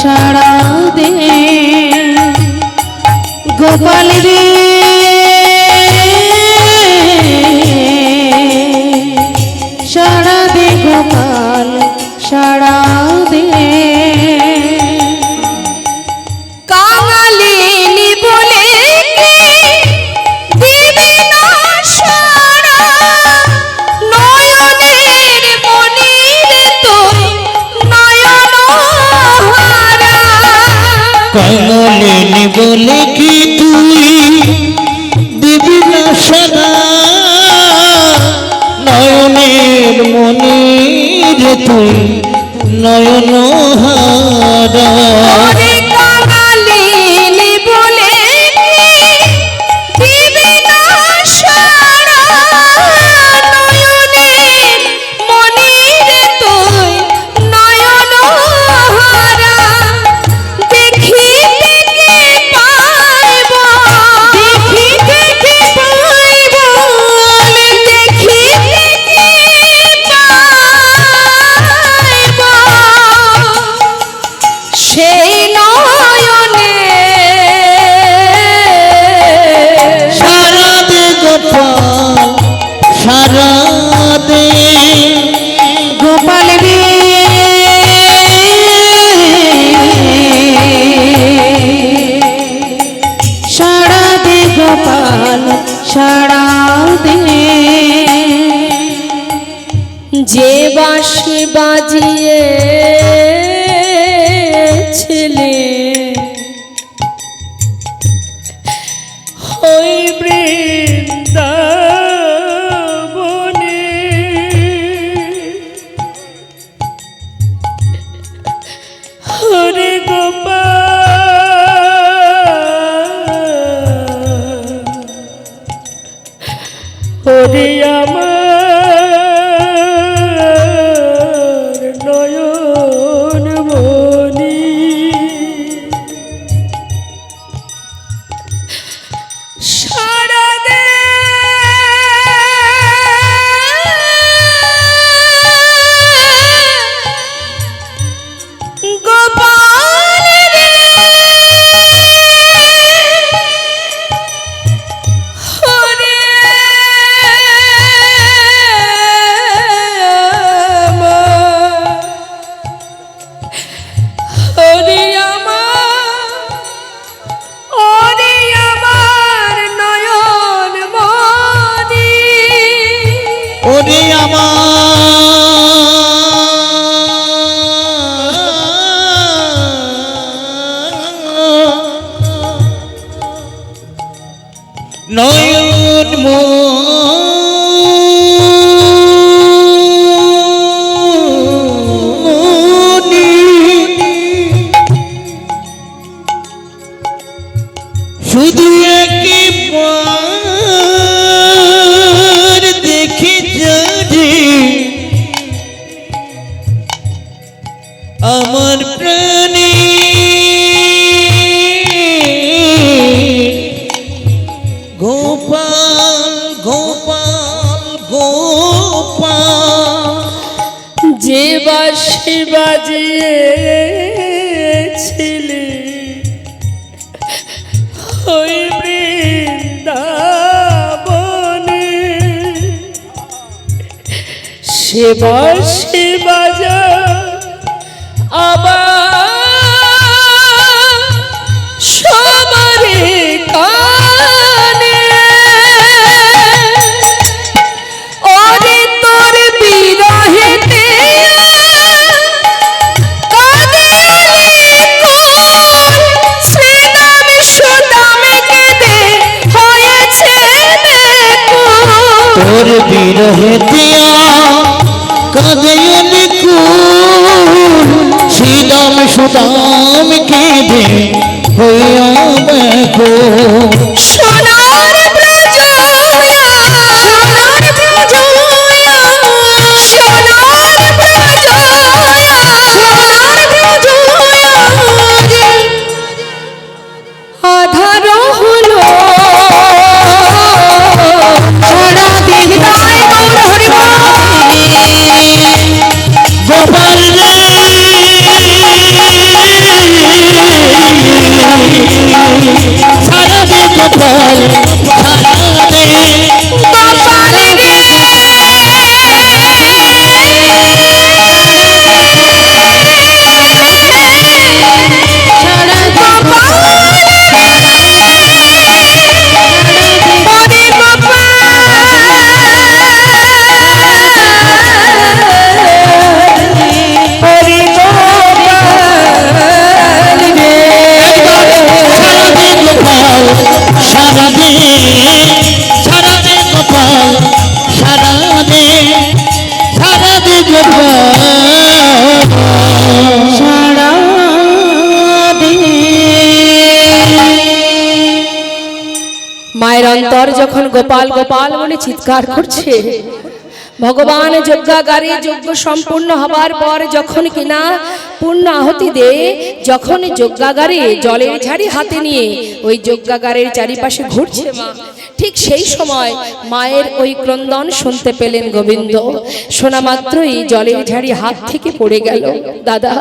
সাড়া দে গোপাল রে সাড়া দে গোপাল সাড়া দে কাঙালিনী বলে কি দিবি না সাড়া নয়নের মনির তুই নয়ন হারা কাঙালিনী বলে কি তুই দিবি না সাড়া নয়নের মনির তুই নয়ন হারা কাঙালিনী বলে দিবি না সাড়া নয়নের মনির তুই নয়ন হারা দেখিতে কে পাইব দেখিতে কে পাইব দেখিতে কে পাইব সেই নয়নে সারা দে গোপাল সারা দে গোপাল রে সাড়া দে গোপাল সাড়া দে যে বাঁশি বাজিয়ে ছিলে ওই বৃন্দাবনে হরে গোপাল হরে আমার নয়ন মনি সাড়া দে গোপাল রে হরে হরে আমার নয়ন মনি ওরে আমার নয়ন মনি শুধু একবার দেখে যারে আমার প্রাণী গোপাল গোপাল গোপাল যে বাঁশি বাজিয়েছিলে ওই বৃন্দাবনে সে বাঁশি বাজা আবার সবারে কানে ওরে তোর বিরহেতে কাঁদে শ্রীদাম সুদাম কেঁদে হয়েছে তোর বিরহে দিয়া কাঁদে শ্রীদাম সুদাম কেঁদে হইয়া দেখো সোনার ব্রজ সোনার ব্রজ সোনার ব্রজ সোনার ব্রজ আধার হলো সারা দিন তাই গৌর হরি গোপাল রে অন্তর যখন গোপাল গোপাল বলে চিৎকার করছে, ভগবান যজ্ঞাগারে যজ্ঞ সম্পূর্ণ হবার পর যখন কিনা পূর্ণ আহুতি দেয়, যখন যজ্ঞাগারে জলের ঝাড়ি হাতে নিয়ে ওই যজ্ঞাগারের চারিপাশে ঘুরছে মা, ঠিক সেই সময় মায়ের ওই ক্রন্দন শুনতে পেলেন গোবিন্দ। শোনা মাত্রই জলের ঝাড়ি হাত থেকে পড়ে গেল। দাদা,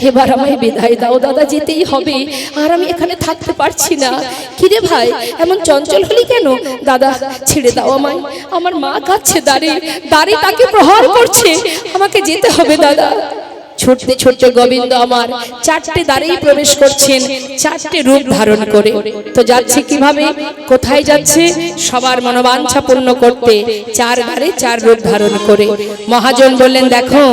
এবার আমায় বিদায় দাও দাদা, যেতেই হবে, আর আমি এখানে থাকতে পারছি না। কিরে ভাই, এমন চঞ্চল হলি কেন? দাদা ছেড়ে দাও আমায়, আমার মা কাছে দাঁড়িয়ে দাঁড়িয়ে তাকে প্রহার করছে, আমাকে যেতে হবে দাদা। ছুটতে ছুটতে গোবিন্দ আমার চারটে দ্বারেই প্রবেশ করছেন, চারটে রূপ ধারণ করে। তো যাচ্ছে কিভাবে, কোথায় যাচ্ছে? সবার মনোবাঞ্ছা পূর্ণ করতে চার দ্বারে চার রূপ ধারণ করে। মহাজন বললেন, দেখো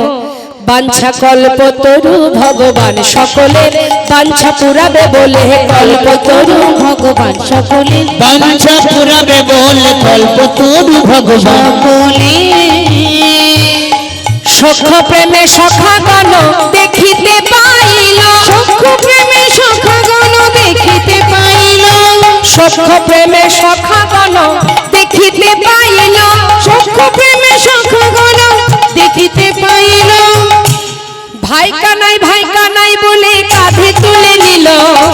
বাঞ্ছা কল্পতরু ভগবান সকলের বাঞ্ছা পুরাবে বলে, কল্পতরু ভগবান সকলের বাঞ্ছা পুরাবে বলে কল্পতরু ভগবান সখ্য প্রেমে সখাগণ দেখিতে পাইল, সখ্য প্রেমে সখাগণ দেখিতে পাইল, সখ্য প্রেমে সখাগণ দেখিতে পাইল, সখ্য প্রেমে সখাগণ দেখিতে পাইল। ভাই কানাই বলে কাঁধে তুলে নিল,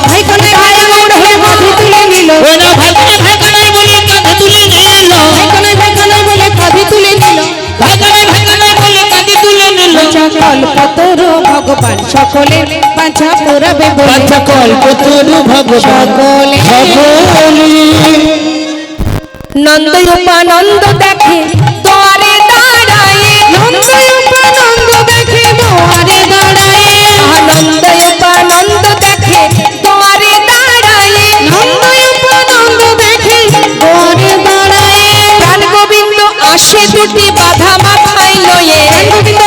ভাই কানাই বলে কাঁধে তুলে নিল, ওরা ভাই কানাই বলে কাঁধে তুলে নিল, ভাই কানাই বলে কাঁধে তুলে নিল, ভাই কানাই বলে কাঁধে তুলে নিল। কল্পতরু ভগবান সকলে বাঞ্ছা পুরাবে বলে, বাঞ্ছা কল্পতরু ভগবান সকলে। নন্দ উপানন্দ দেখে দ্বারে দাঁড়ায়, নন্দ উপানন্দ দেখে দ্বারে দাঁড়ায়, নন্দ উপানন্দ দেখে দ্বারে দাঁড়ায়, নন্দ উপানন্দ দেখে দ্বারে দাঁড়ায়। প্রাণ গোবিন্দ আসে দুটি বাধা মাথায় লয়ে,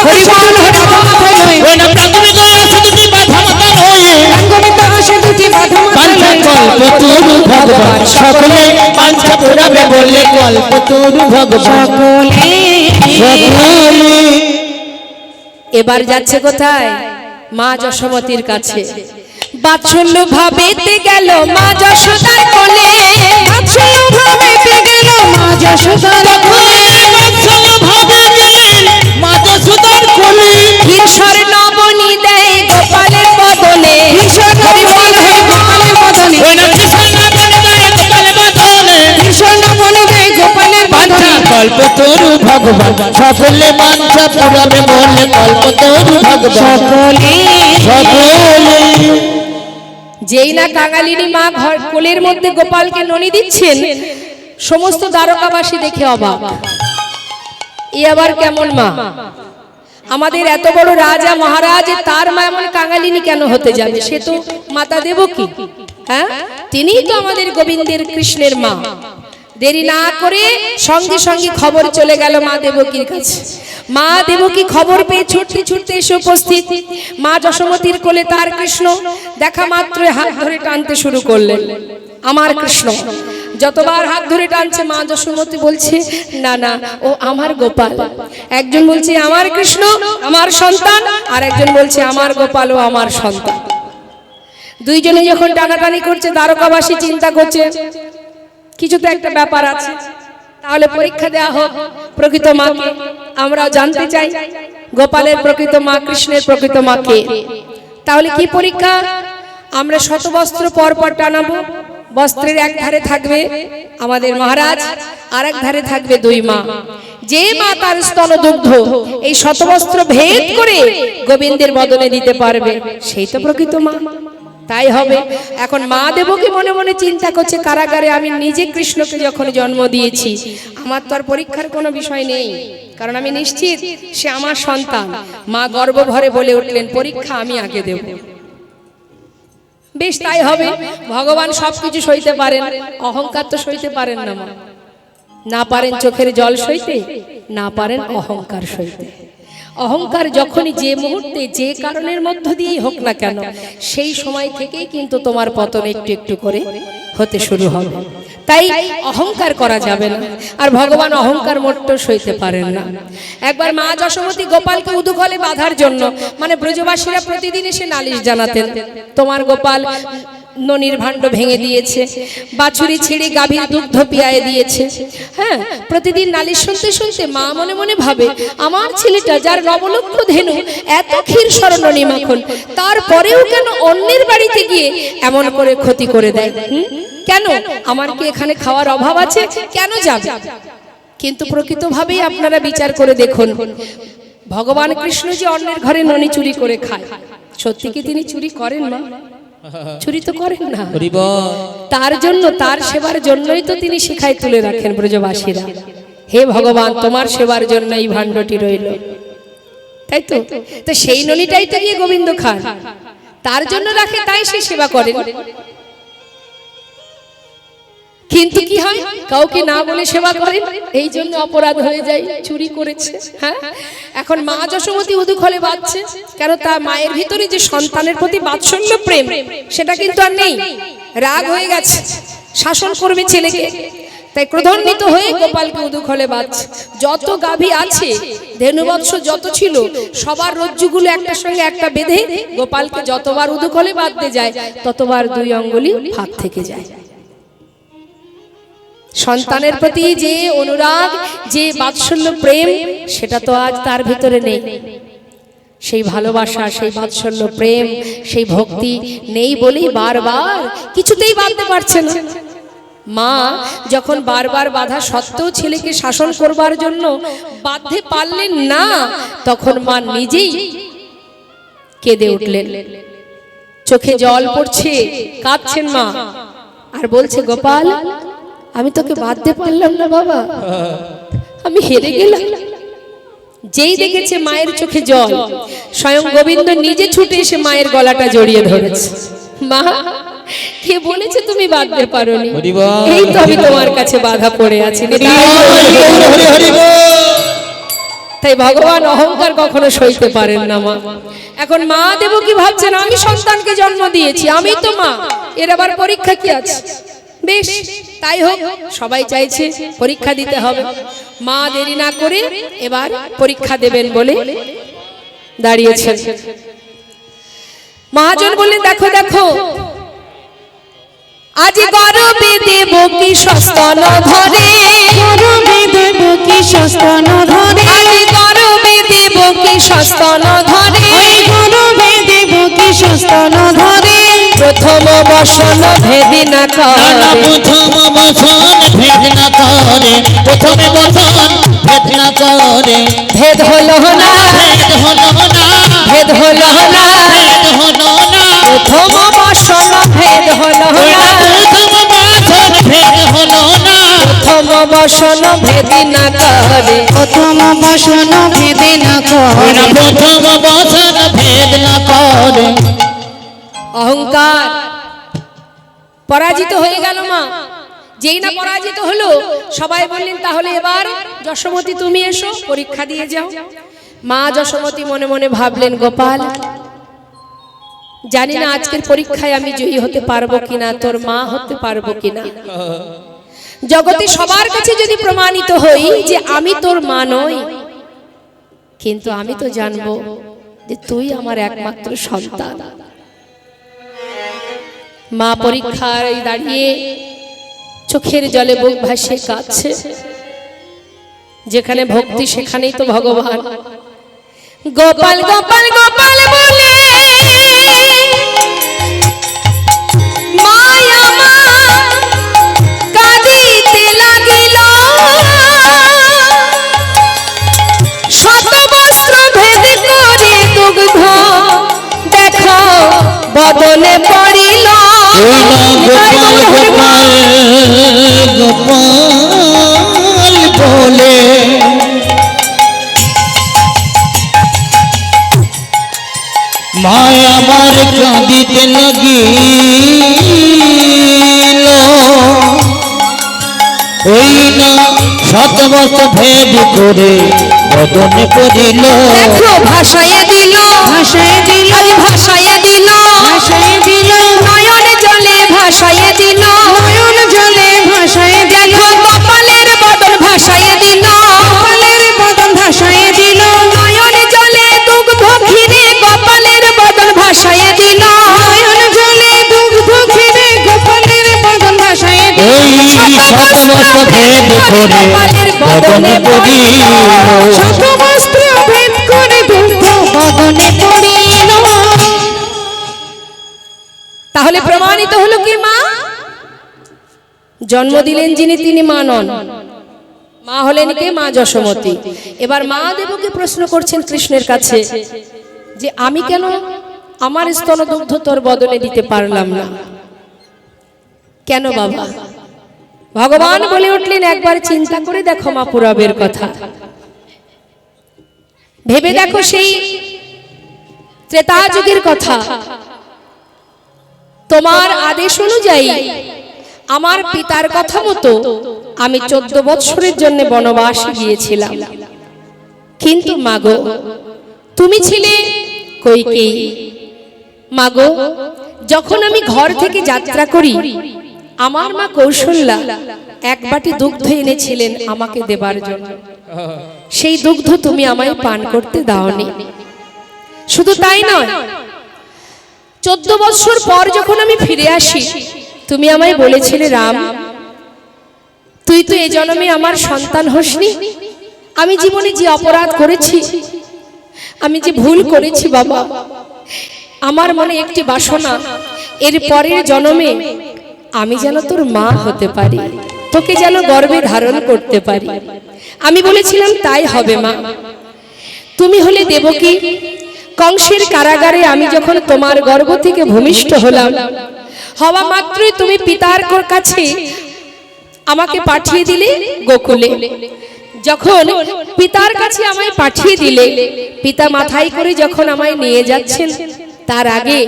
হরি বল হরি মাথায় লয়ে, ওরা প্রাথমিক আসে দুটি বাধা মাথায় লয়ে, প্রাণ গোবিন্দ আসে দুটি বাধা মাথায় বাঞ্ছা লয়ে, কল্পতরু ভগবান সকলে বাঞ্ছা পুরাবে বলে কল্পতরু ভগবান সকলে। এবার যাচ্ছে কোথায়? মা যশোমতীর কাছে। বাৎসল্য ভাবেতে গেল মা যশোদার কোলে, বাৎসল্য ভাবেতে গেল মা যশোদার কোলে, বাৎসল্য ভাবে গেলেন মাতা সুতার কোলে, ঈশ্বর নবনী দেয় গোপালের বদনে, ঈশ্বর নবনী দেয় গোপালের বদনে, ওরা কৃষ্ণ বলে দেয় গোপালের বদনে, ঈশ্বর নবনী দেয় গোপালের বদনে। কল্পতরু ভগবান সকলে বাঞ্ছা পুরাবে বলে কল্পতরু ভগবান সকলে। যেই না কাঙালিনী মা ঘর কোলের মধ্যে গোপালকে ননি দিচ্ছেন, সমস্ত দ্বারকাবাসী দেখে অবাক, এ আবার কেমন মা? আমাদের এত বড় রাজা মহারাজ, তার মা এমন কাঙালিনী কেন হতে যাবে? সে তো মাতা দেবকী, হ্যাঁ, তিনিই তো আমাদের গোবিন্দের কৃষ্ণের মা। দেরি না করে সঙ্গে সঙ্গে খবর চলে গেল মা দেবকীর কাছে। মা দেবকী খবর পেয়ে ছুটতে ছুটতে এসে উপস্থিত। মা যশোমতীর কোলে তার কৃষ্ণ দেখা মাত্র হাত ধরে টানতে শুরু করলেন, আমার কৃষ্ণ। যতবার হাত ধরে টানছে মা যশোমতী বলছে, না না, ও আমার গোপাল। একজন বলছে আমার কৃষ্ণ আমার সন্তান, আর একজন বলছে আমার গোপাল ও আমার সন্তান। দুইজনে যখন টানাটানি করছে, দ্বারকাবাসী চিন্তা করছে কিছু তো একটা ব্যাপার আছে, তাহলে পরীক্ষা দেওয়া হোক প্রকৃত মাকে। আমরা জানতে চাই গোপালের প্রকৃত মা, কৃষ্ণের প্রকৃত মাকে। তাহলে কি পরীক্ষা? আমরা শতবস্ত্র পর পর টানাবো। বস্ত্রের এক ধারে থাকবে আমাদের মহারাজ, আর এক ধারে থাকবে দুই মা। যে মা তার স্তন দুগ্ধ এই শতবস্ত্র ভেদ করে গোবিন্দের বদনে দিতে পারবে, সেই তো প্রকৃত মা। তাই হবে। এখন মা দেবকী মনে মনে চিন্তা করছে, কারাগারে আমি নিজে কৃষ্ণকে যখন জন্ম দিয়েছি, আমার তো আর পরীক্ষার কোনো বিষয় নেই, কারণ আমি নিশ্চিত সে আমার সন্তান। মা গর্ব ভরে বলে উঠলেন, পরীক্ষা আমি আগে দেব। বেশ, তাই হবে। ভগবান সবকিছু সইতে পারেন, অহংকার তো সইতে পারেন না। মা না পারেন চোখের জল সইতে, না পারেন অহংকার সইতে। অহংকার যখনই যে মুহূর্তে যে কারণের মধ্য দিয়েই হোক না কেন, সেই সময় থেকেই কিন্তু তোমার পতন একটু একটু করে হতে শুরু হবে। তাই অহংকার করা যাবে না। আর ভগবান অহংকার মোটেও সইতে পারেন না। একবার মা যশোমতী গোপালকে উদুকলে বাঁধার জন্য, মানে ব্রজবাসীরা প্রতিদিন এসে নালিশ জানাতেন, তোমার গোপাল ননির ভাণ্ড ভেঙে দিয়েছে, বাছুরি ছেড়ে গাভীর দুগ্ধ পিয়ায় দিয়েছে। হ্যাঁ, প্রতিদিন নালিশ শুনতে শুনতে মা মনে মনে ভাবে, আমার ছেলেটা যার নবলক্ষ ধেনু, এত ক্ষীর স্মরণী মাখন, তারপরেও কেন অন্যের বাড়িতে গিয়ে এমন করে ক্ষতি করে দেয়? কেন? আমার কি এখানে খাওয়ার অভাব আছে? কেন যাবে? কিন্তু প্রকৃতভাবেই আপনারা বিচার করে দেখুন, ভগবান কৃষ্ণ যে অন্যের ঘরে ননি চুরি করে খায়, সত্যি কি তিনি চুরি করেন না? চুরি তো করেন না। তার জন্য, তার সেবার জন্যই তো তিনি শিখায় তুলে রাখেন ব্রজবাসীরা, হে ভগবান তোমার সেবার জন্য এই ভাণ্ডটি রইল, তাই তো? তো সেই ননিটাই তো গিয়ে গোবিন্দ খান, তার জন্য রাখে, তাই সে সেবা করেন। কিন্তু কি হয়, কাউকে না বলে সেবা করেন, এই জন্য অপরাধ হয়ে যায়, চুরি করেছে। হ্যাঁ, এখন মা যশোমতী উদুখলে বাঁধছে, কেন? তার মায়ের ভিতরে যে সন্তানের প্রতি বাৎসল্য প্রেম, সেটা কিন্তু আর নেই, রাগ হয়ে গেছে, শাসন করবে ছেলেকে, তাই ক্রোধান্বিত হয়ে গোপালকে উদুখলে বাঁধছে। যত গাভী আছে, ধেনুবৎস যত ছিল, সবার রজ্জুগুলো একটা সঙ্গে একটা বেঁধে গোপালকে যতবার উদুখলে বাঁধতে যায়, ততবার দুই অঙ্গুলি ফাঁক থেকে যায়। সন্তানের প্রতি যে অনুরাগ, যে বাৎসল্য প্রেম, সেটা তো আজ তার ভিতরে নেই। সেই ভালোবাসা, সেই বাৎসল্য প্রেম, সেই ভক্তি নেই বলেই বারবার কিছুতেই বাঁধতে পারছে না। মা যখন বারবার বাধা সত্ত্বেও ছেলেকে শাসন করবার জন্য বাঁধতে পারলেন না, তখন মা নিজেই কেঁদে উঠলেন, চোখে জল পড়ছে, কাঁদছেন মা, আর বলছে, গোপাল আমি তোকে বাঁধতে পারলাম না বাবা, আমি হেরে গেলাম। যেই দেখেছে মায়ের চোখে জল, স্বয়ং গোবিন্দ নিজে ছুটে এসে মায়ের গলাটা জড়িয়ে ধরেছে। মা, কে বলেছে তুমি বাঁধতে পারোনি? এই তো আমি তোমার কাছে বাধা পড়ে আছি। তাই ভগবান অহংকার কখনো সইতে পারেন না মা। এখন মা দেব কি ভাবছেন, আমি সন্তানকে জন্ম দিয়েছি, আমি তো মা, এর আবার পরীক্ষা কি আছে? বেশ, তাই হোক, সবাই চাইছে পরীক্ষা দিতে হবে। মা দেরি না করে এবার পরীক্ষা দেবেন বলে দাঁড়িয়েছেন। মহাজন বললেন, দেখো দেখো, আজ গরবে দেব কি সস্তন ধরে, গরবে দেব কি সস্তন ধরে, আজ গরবে দেব কি সস্তন ধরে, গরবে দেব কি সস্তন ধরে, প্রথম বসন ভেদি না করে, প্রথম বসন ভেদ না করে, প্রথমে বসন ভেদ না করে, ভেদ হলো না, ভেদ হলো না, ভেদ হলো না, ভেদ হলো না, প্রথম বসন ভেদ হলো না, প্রথম বসন ভেদ হলো না, প্রথম বসন ভেদি না করে, প্রথম বসন ভেদ না করে, প্রথম বসন ভেদ না করে। অহংকার পরাজিত হয়ে গেল মা। যেই না পরাজিত হলো, সবাই বললেন, তাহলে এবার যশোমতী তুমি এসো, পরীক্ষা দিয়ে যাও। মা যশোমতী মনে মনে ভাবলেন, গোপাল জানি না আজকের পরীক্ষায় আমি জয়ী হতে পারবো কিনা, তোর মা হতে পারবো কিনা। জগতে সবার কাছে যদি প্রমাণিত হই যে আমি তোর মা নই, কিন্তু আমি তো জানবো যে তুই আমার একমাত্র সন্তান। মা পরীক্ষায় দাঁড়িয়ে চোখের জলে বুক ভাসিয়ে কাঁদছে। যেখানে ভক্তি সেখানেই তো ভগবান। গোপাল গোপাল গোপাল বলে মায়া মা কাঁদিতে লাগিল, শত বস্ত্র ভেদ করে দুগ্ধ দেখো বদলে পড়িল। গোপাল গোপাল গোপাল বলে মায়া আমার কাঁদিতে লাগিল, ওই না শতবস্ত ভেদ করে বদনে পড়িল। দেখো ভাসাইয়া দিল, ভাসাইয়া দিল, ভাসাইয়া দিল, ভাসাইয়া দিল, নয়ন জলে ভাসাইয়া দিল, নয়ন জলে ভাসাইয়া দিল, দেখো কপালের বদন ভাসাইয়া দিল, কপালের বদন ভাসাইয়া দিল, নয়ন জলে দুগ্ধ ঘিরে কপালের বদন ভাসাইয়া দিল, নয়ন জলে দুগ্ধ সমস্ত ভেদ করে বদনে পড়িল সমস্ত ভেদ করে দুঃখ বদনে পড়িল। তাহলে প্রমাণিত হলো কি মা জন্ম দিলেন যিনি তিনি মা নন, মা হলেন কে? মা যশোমতী। এবার মা দেবকে প্রশ্ন করছেন কৃষ্ণের কাছে যে আমি কেন আমার স্তনদুগ্ধ তোর বদলে দিতে পারলাম না, কেন বাবা? ভগবান বলে উঠলেন একবার চিন্তা করে দেখো মা পুরবের কথা, ভেবে দেখো সেই ত্রেতা যুগের কথা। তোমার আদেশ অনুযায়ী আমার পিতার কথা মতো আমি 14 বৎসরের জন্য বনবাসে গিয়েছিলাম, কিন্তু মাগো তুমি ছিলে কইকেয়ী। মাগো যখন আমি ঘর থেকে যাত্রা করি আমার মা কৌশল্যা এক বাটি দুগ্ধ এনেছিলেন আমাকে দেবার জন্য, সেই দুগ্ধ তুমি আমায় পান করতে দাওনি। শুধু তাই নয়, 14 বৎসর পর যখন আমি ফিরে আসি তুমি আমায় বলেছিলে রাম তুই তো এই জন্মে আমার সন্তান হসনি, আমি জীবনে যে অপরাধ করেছি, আমি যে ভুল করেছি বাবা, আমার মনে একটি বাসনা এর পরের জন্মে আমি যেন তোর মা হতে পারি, তোকে যেন গর্ভে ধারণ করতে পারি। আমি বলেছিলাম তাই হবে মা। তুমি হলে দেবকী, কংসের কারাগারে আমি যখন তোমার গর্ভ থেকে ভূমিষ্ঠ হলাম, হওয়া মাত্রই তুমি পিতার কাছে আমাকে পাঠিয়ে দিলে গোকুলে। যখন পিতার কাছে আমায় পাঠিয়ে দিলে, পিতা মাথায় করে যখন আমায় নিয়ে যাচ্ছেন, তার আগে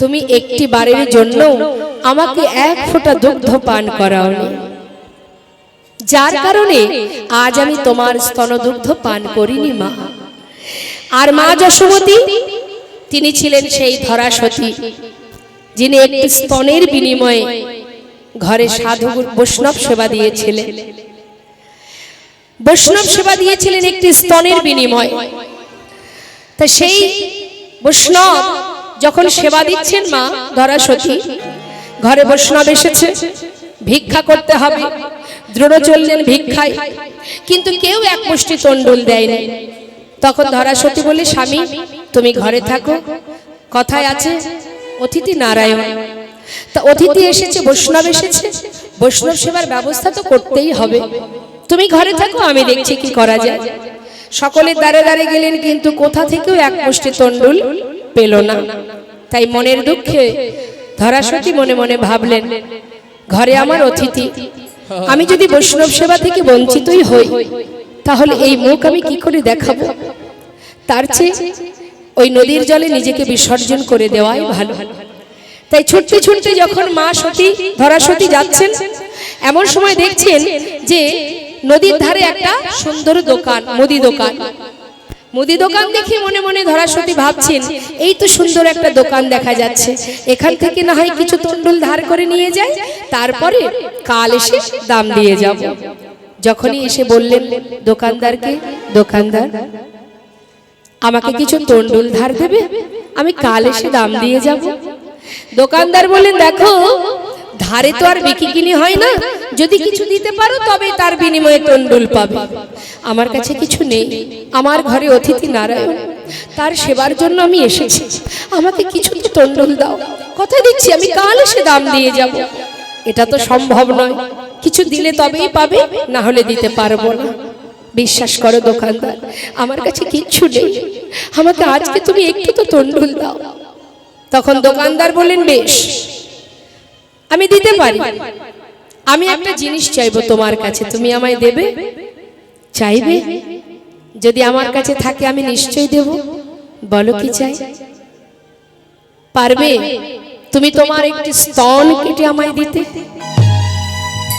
তুমি একটি বারের জন্য আমাকে এক ফোঁটা দুগ্ধ পান করাওনি, যার কারণে আজ আমি তোমার স্তনদুগ্ধ পান করিনি মা। আর মা যশোমতী তিনি ছিলেন সেই ধরাসতী যিনি একটি স্তনের বিনিময়ে ঘরে সাধু বৈষ্ণব সেবা দিয়েছিলেন, বৈষ্ণব সেবা দিয়েছিলেন একটি স্তনের বিনিময়ে। তা সেই বৈষ্ণব যখন সেবা দিচ্ছেন মা ধরাসতী, ঘরে বৈষ্ণব এসেছে, ভিক্ষা করতে হবে, দৃঢ় চললেন ভিক্ষায়, কিন্তু কেউ এক মুষ্টি তণ্ডুল দেয়নি। তখন ধরাসতী বলে স্বামী তুমি ঘরে থাকো, কথায় আছে অতিথি নারায়ণ। তা অতিথি এসেছে, বৈষ্ণব এসেছে, বৈষ্ণব সেবার ব্যবস্থা তো করতেই হবে, তুমি ঘরে থাকো, আমি দেখছি কি করা যায়। সকলের দ্বারে দ্বারে গেলেন, কিন্তু কোথা থেকেও এক মুষ্টি তণ্ডুল পেল না। তাই মনের দুঃখে ধরাসতী মনে মনে ভাবলেন ঘরে আমার অতিথি, আমি যদি বৈষ্ণব সেবা থেকে বঞ্চিতই হই তাহলে এই মুখ আমি কি করে দেখাবো, তার চেয়ে ওই নদীর জলে নিজেকে বিসর্জন করে দেওয়াই ভালো। তাই ছুটতে ছুটতে যখন মা সতী ধরাসতী যাচ্ছেন, এমন সময় দেখছেন যে নদীর ধারে একটা সুন্দর দোকান, মুদি দোকান। মুদি দোকান দেখে মনে মনে ধরাসতী ভাবছেন এই তো সুন্দর একটা দোকান দেখা যাচ্ছে, এখান থেকে না হয় কিছু তণ্ডুল ধার করে নিয়ে যায়, তারপরে কাল এসে দাম দিয়ে যাব। যখনই এসে বললেন দোকানদারকে, দোকানদার আমাকে কিছু তণ্ডুল ধার দেবে, আমি কাল এসে দাম দিয়ে যাব। দোকানদার বললেন দেখো ধারে তো আর বিক্রি কিনি হয় না, যদি কিছু দিতে পারো তবে তার বিনিময়ে তণ্ডুল পাবে, আমার কাছে কিছু নেই, আমার ঘরে অতিথি নারায়ণ, তার সেবার জন্য আমি এসেছি, আমাকে কিছু তো তণ্ডুল দাও, কথা দিচ্ছি আমি কাল এসে দাম দিয়ে যাব। এটা তো সম্ভব নয়, কিছু দিলে তবেই পাবে, না হলে দিতে পারবো না। বিশ্বাস করো দোকানদার, আমার কাছে কিচ্ছু নেই, আমাকে আজকে তুমি একটু তো তণ্ডুল দাও। তখন দোকানদার বললেন বেশ আমি দিতে পারি, আমি একটা জিনিস চাইবো তোমার কাছে, তুমি আমায় দেবে? চাইবে? যদি আমার কাছে থাকে আমি নিশ্চয়ই দেব, বলো কি চাই? পারবে তুমি তোমার একটি স্তন কেটে আমায় দিতে?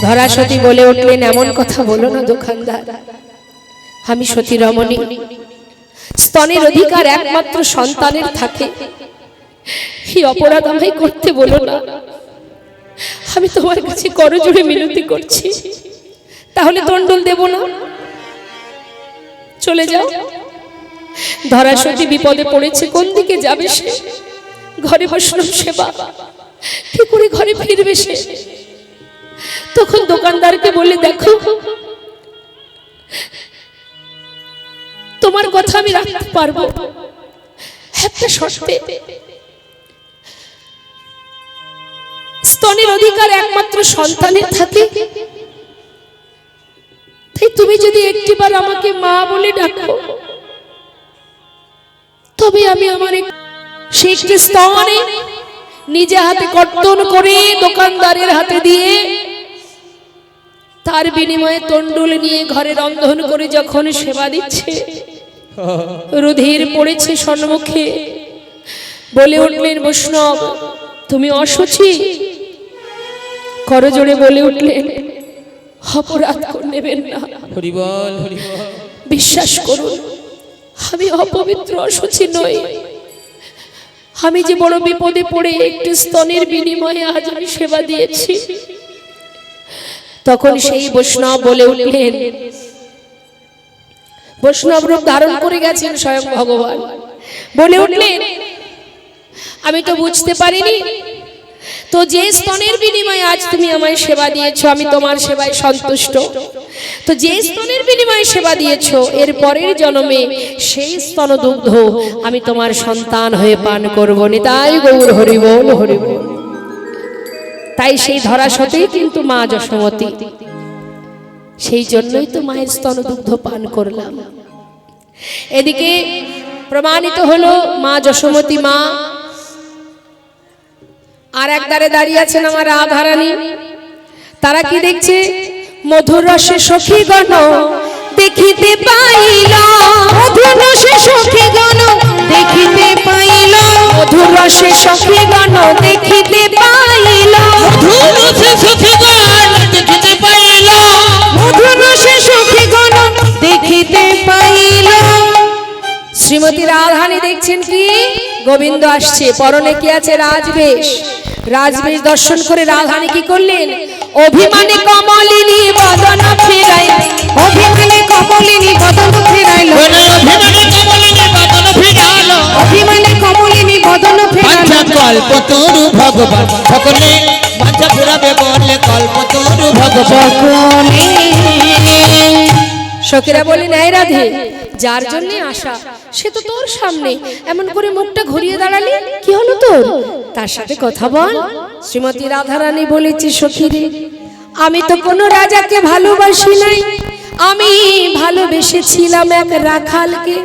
ধরাসতী বলে উঠলেন এমন কথা বলো না দোকানদার, আমি সতী রমণী, স্তনের অধিকার একমাত্র সন্তানের থাকে, এই অপরাধ আমায় করতে বলো না, আমি তোমার কাছে করজোড়ে মিনতি করছি, তাহলে তণ্ডুল দেব না, চলে যাও। ধরাসতী বিপদে পড়েছে, কোন দিকে যাবে সে? ঘরে বৈষ্ণব সেবা, কি করে ঘরে ফিরবে সে? তখন দোকানদারকে বলে, দেখো তোমার কথা আমি রাখতে পারবো একটা শর্তে। স্তনের অধিকার একমাত্র সন্তানের থাকে, তাই তুমি যদি একটিবার আমাকে মা বলে ডাকো, তবে আমি আমার সেই একটি স্তনে নিজে হাতে কর্তন করে দোকানদারের হাতে দিয়ে তার বিনিময়ে তন্ডুল নিয়ে ঘরে রন্ধন করে যখন সেবা দিচ্ছে, রুধির পড়েছে সম্মুখে, বলে উঠলেন, বৈষ্ণব তুমি অসুচি? করজোড়ে বলে উঠলেন, অপরাধ করে নেবেন না, হরি বল হরি বল। বিশ্বাস করুন আমি অপবিত্র অসুচি নই। আমি যে বড় বিপদে পড়ে একটি স্তনের বিনিময়ে আজ আমি সেবা দিয়েছি। তখন সেই বৈষ্ণব বলে উঠলেন, বৈষ্ণব রূপ ধারণ করে গেছেন স্বয়ং ভগবান, বলে উঠলেন, আমি তো বুঝতে পারিনি তো যে স্তনের বিনিময়ে আজ তুমি আমায় সেবা দিয়েছো আমি তোমার সেবায় সন্তুষ্ট, তো যে স্তনের বিনিময়ে সেবা দিয়েছো এর পরের জন্মে সেই স্তন দুগ্ধ আমি তোমার সন্তান হয়ে পান করব। নিতাই গৌর হরি বল হরি বল। তাই সেই ধরা সতেই কিন্তু মা যশোমতী, সেই জন্যই তো মায়ের স্তন দুগ্ধ পান করলাম। এদিকে প্রমাণিত হলো মা যশোমতী মা, আর এক ধারে দাঁড়িয়ে আছেন আমার রাধারানী। তারা কি দেখছে? মধুর রসে সখীগণ দেখিতে পাইল, মধুর রসে সখীগণ দেখিতে পাইল, মধুর রসে সখীগণ দেখিতে পাইল, মধুর রসে সখীগণ দেখিতে পাইল, মধুর রসে সখীগণ দেখিতে পাইল। শ্রীমতী রাধারানী দেখছেন কি গোবিন্দ আসছে, পরনে কি আছে? রাজবেশ। রাজবেশ দর্শন করে রাধারানী কি করলেন? অভিমানে কমলিনী বদন ফিরাই, অভিমানে কমলিনী বদন ফেরাইল, অভিমানে কমলিনী বদন ফিরাল, অভিমানে কমলিনী বদন ফেরাইল। বাঞ্ছা কল্পতরু ভগবান সকলে, বাঞ্ছা পুরাবে বলে কল্পতরু ভগবান। সখীরা বললেন, এই রাধে, যার জন্য আসা সে তো তোর সামনে, এমন করে মুখটা ঘুরিয়ে দাঁড়ালি, কি হলো তোর? তার সাথে কথা বল। শ্রীমতী রাধারানী বলেছে, সখীরে আমি তো কোনো রাজাকে ভালোবাসি নাই, আমি ভালোবেসেছিলাম এক রাখালকে।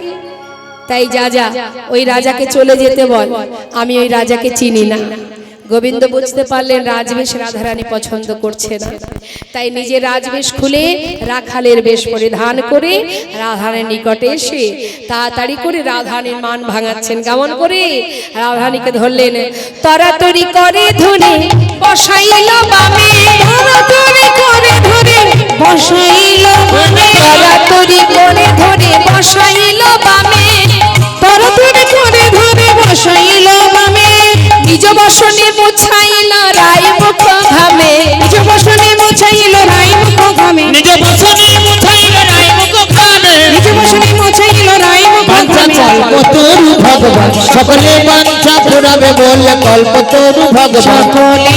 তাই যা যা ওই রাজাকে চলে যেতে বল, আমি ওই রাজাকে চিনি না। গোবিন্দ বুঝতে পারলেন রাজবেশ রাধারানী পছন্দ করছে না, তাই নিজে রাজবেশ খুলে রাখালের বেশ পরিধান করে রাধারানীর নিকটে এসে তাড়াতাড়ি করে রাধারানীর মান ভাঙাচ্ছেন। কেমন করে? রাধারানীকে ধরলেন, তরাতরি করে ধরে বসাইল বামে, তরাতরি করে ধরে বসাইল বামে, তরাতরি করে ধরে বসাইল বামে, তরাতরি করে ধরে বসাইল বামে, নিজ বসনে মুছাইল রায় মুখ ঘামে, নিজ বসনে মুছাইল রায় মুখ ঘামে, নিজ বসনে মুছাইল রায় মুখ ঘামে, নিজ বসনে মুছাইল রায় মুখ বাঞ্ছা ঘামে। কল্পতরু ভগবান সকলে, বাঞ্ছা পুরাবে বলে কল্পতরু ভগবান সকলে।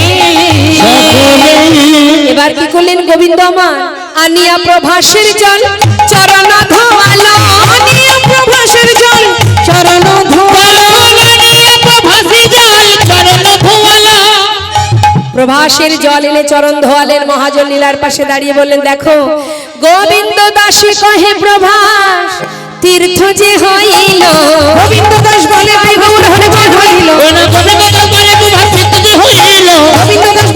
এবার কি করলেন গোবিন্দ আমার? আনিয়া প্রভাসের জল চরণ ধোয়ালো, আনিয়া প্রভাসের জল চরণ ধোয়ালো, প্রভাসের জল এনে চরণ ধোয়ালেন। মহাজন লীলার পাশে দাঁড়িয়ে বললেন, দেখো গোবিন্দ দাসী কহে প্রভাস তীর্থ যে হইল, গোবিন্দ দাস বলে গৌর হরে যে হইল, গোবিন্দ দাস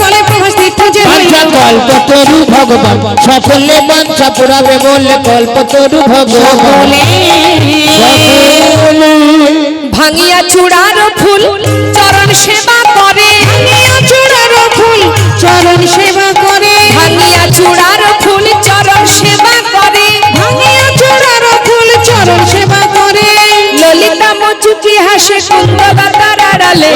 বলে প্রভাস তীর্থ যে হইল। কল্পতরু ভগবান সকলে, বাঞ্ছা পুরাবে বলে কল্পতরু ভগবান। ভাঙিয়া চূড়ার ফুল চরণ সেবা করে, ভাঙিয়া চূড়ার ফুল চরণ সেবা করে, ভাঙিয়া চূড়ার ফুল চরণ সেবা করে, ভাঙিয়া চূড়ার ফুল চরণ সেবা করে। ললিতা মুচুকি হাসে কুন্দলতার আড়ালে,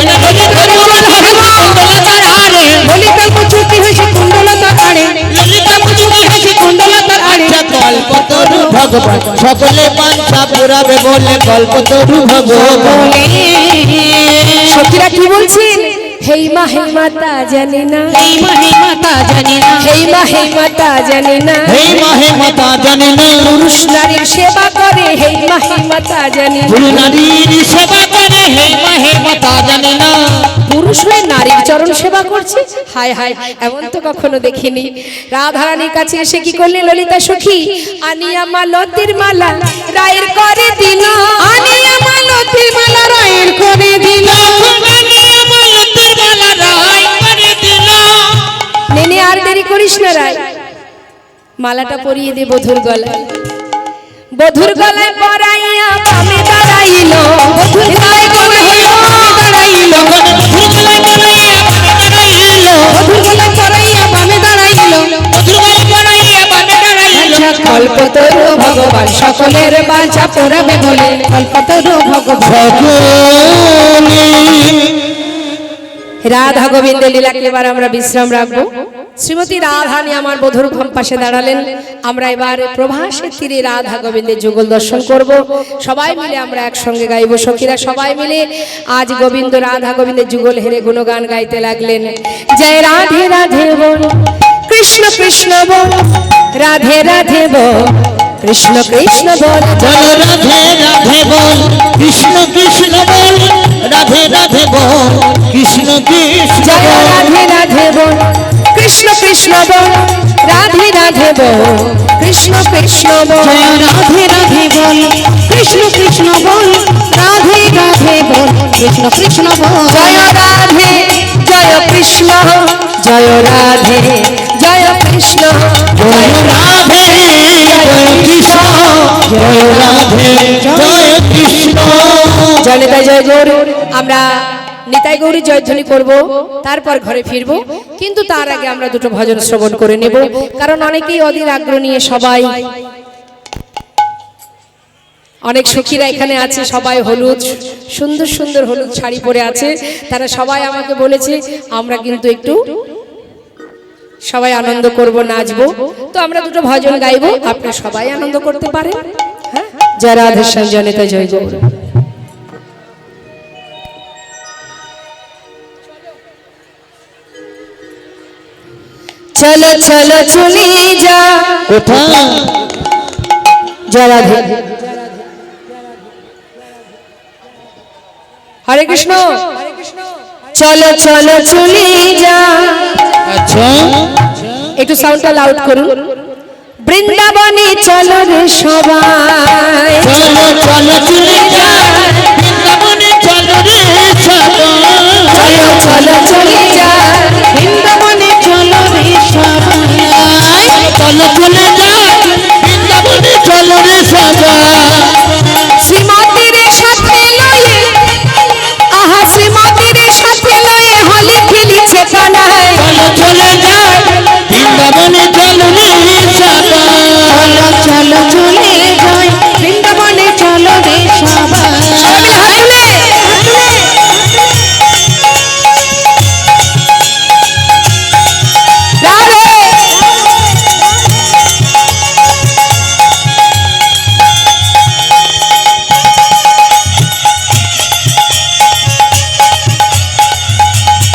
ললিতা মুচুকি হাসে কুণ্ডলতার আড়ে, ললিতা মুচুকি হাসে কুণ্ডলতার আড়ে। কল্পতরু ভগবান সকলে, বাঞ্ছা পুরাবে বলে কল্পতরু ভগবান। সখীরা কি বলছেন? হেই মা তা জানি না, এই মহিমা তা জানি না, হেই মা তা জানি না, হে মাতা জানে না, পুরুষ নারীর সেবা করে হেই মা তা জানি না। গুরু নারীর সেবা করে, হে মাতা জানে না। পুরুষ হয়ে নারীর চরণ সেবা করছে, হায় হায়, এমন তো কখনো দেখিনি। রাধারানীর কাছে এসে কি করলে ললিতা সখী, আনিয়া মালতির মালা রায়ের করে দিল, আনিয়া মালতির মালা রায়ের করে দিল, নেনে আর দেরি করিস না রায়, মালাটা পরিয়ে দে বধুর গলায়। বধুর গলায় পরাইয়া বামে দাঁড়াইল, বধুর গলায় পরাইয়া দাঁড়াইল, বধুর গলায় পরাইয়া বামে দাঁড়াইল, কল্পতরু ভগবান সকলের বাঁচা পড়াবে বলে, কল্পতরু ভগবান। রাধা গোবিন্দ লীলাকে এবার আমরা বিশ্রাম রাখবো। শ্রীমতী রাধানী আমার বধুর পাশে দাঁড়ালেন। আমরা এবার প্রভাসের তীরে রাধা গোবিন্দের যুগল দর্শন করব। সবাই মিলে আমরা একসঙ্গে গাইব। সখীরা সবাই মিলে আজ গোবিন্দ রাধা গোবিন্দের যুগল হেরে গুণগান গাইতে লাগলেন। জয় রাধে রাধে বল, কৃষ্ণ কৃষ্ণ বল, রাধে রাধে বল, কৃষ্ণ কৃষ্ণ বল, জয় রাধে রাধে বল, কৃষ্ণ কৃষ্ণ বল, রাধে রাধে বল, কৃষ্ণ কৃষ্ণ জয় বল। রাধে রাধে বল, কৃষ্ণ কৃষ্ণ বল, রাধে রাধে বল, কৃষ্ণ কৃষ্ণ বল, জয় রাধে রাধে বল, কৃষ্ণ কৃষ্ণ বল, রাধে রাধে বল, কৃষ্ণ কৃষ্ণ বল। জয় রাধে জয় কৃষ্ণ, জয় রাধে জয় কৃষ্ণ, জয় রাধে জয় কৃষ্ণ, জয় রাধে জয় কৃষ্ণ। জয় নিতাই জয় গৌর। আমরা নিতাই গৌরী জয়ধ্বনি করব, তারপর ঘরে ফিরব। কিন্তু তার আগে আমরা দুটো ভজন শ্রবণ করে নেব, কারণ অনেকেই অধীর আগ্রহ নিয়ে সবাই, অনেক সখীরা এখানে আছে, সবাই হলুদ সুন্দর সুন্দর হলুদ শাড়ি পরে আছে। তারা সবাই আমাকে বলেছে আমরা কিন্তু একটু সবাই আনন্দ করব, নাচবো। তো আমরা দুটো ভজন গাইবো, আপনারা সবাই আনন্দ করতে পারেন। হ্যাঁ, জয় রাধে শ্যাম, জয় নিতাই জয় গৌর। চলো চলো চলে যা, কোথায়? জয় রাধে। হরে কৃষ্ণ। চলো চলো চলে যা, আচ্ছা, একটু সাউন্ডটা লাউড করুন। বৃন্দাবনে চলো রে সবাই, চলো চলো চলে যাই,